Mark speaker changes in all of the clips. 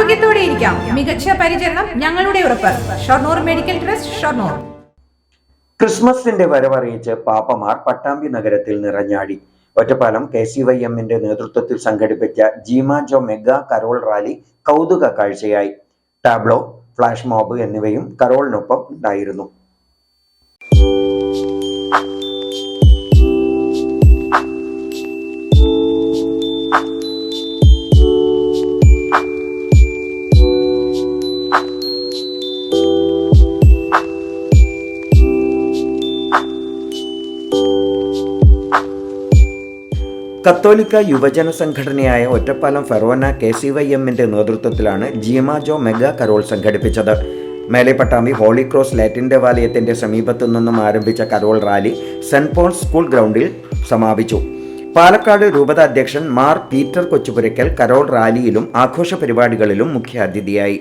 Speaker 1: ആരോഗ്യത്തോടെ ഇരിക്കാം. മികച്ച പരിചരണം ഞങ്ങളുടെ ഉറപ്പ്. Shoranur medical trust, Shoranur.
Speaker 2: ക്രിസ്മസിന്റെ വരവറിയിച്ച് പാപ്പമാർ പട്ടാമ്പി നഗരത്തിൽ നിറഞ്ഞാടി. ഒറ്റപ്പാലം KCYMന്റെ നേതൃത്വത്തിൽ സംഘടിപ്പിച്ച ജീമാജോ മെഗാ കരോൾ റാലി കൗതുക കാഴ്ചയായി. ടാബ്ലോ, ഫ്ലാഷ് മോബ് എന്നിവയും കരോളിനൊപ്പം ഉണ്ടായിരുന്നു. കത്തോലിക്ക യുവജന സംഘടനയായ ഒറ്റപ്പാലം ഫെറോന KCYMന്റെ നേതൃത്വത്തിലാണ് ജീമാജോ മെഗാ കരോൾ സംഘടിപ്പിച്ചത്. മേലെ പട്ടാമ്പി ഹോളി ക്രോസ് ലാറ്റിൻ ദേവാലയത്തിന്റെ സമീപത്തു നിന്നും ആരംഭിച്ച carol rally saint Paul's school ഗ്രൗണ്ടിൽ സമാപിച്ചു. പാലക്കാട് രൂപത അധ്യക്ഷൻ മാർ പീറ്റർ കൊച്ചുപുരയ്ക്കൽ കരോൾ റാലിയിലും ആഘോഷ പരിപാടികളിലും മുഖ്യാതിഥിയായി.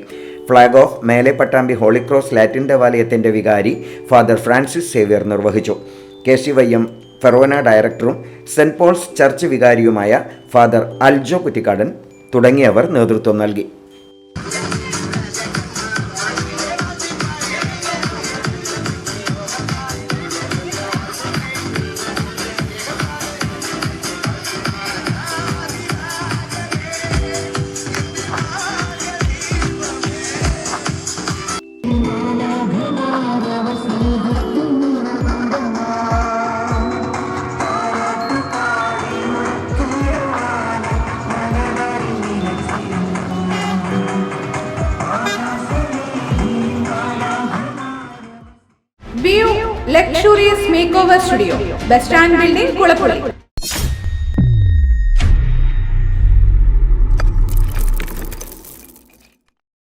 Speaker 2: ഫ്ലാഗ് ഓഫ് മേലെ പട്ടാമ്പി ഹോളി ക്രോസ് ലാറ്റിൻ ദേവാലയത്തിന്റെ വികാരി ഫാദർ ഫ്രാൻസിസ് സേവ്യർ നിർവഹിച്ചു. KCYM ഫെറോന ഡയറക്ടറും സെന്റ് പോൾസ് ചർച്ച് വികാരിയുമായ ഫാദർ അൽജോ കുറ്റിക്കാടൻ തുടങ്ങിയവർ നേതൃത്വം നൽകി.
Speaker 1: View Luxurious Makeover Studio, Bus Stand Building, Kulapudi.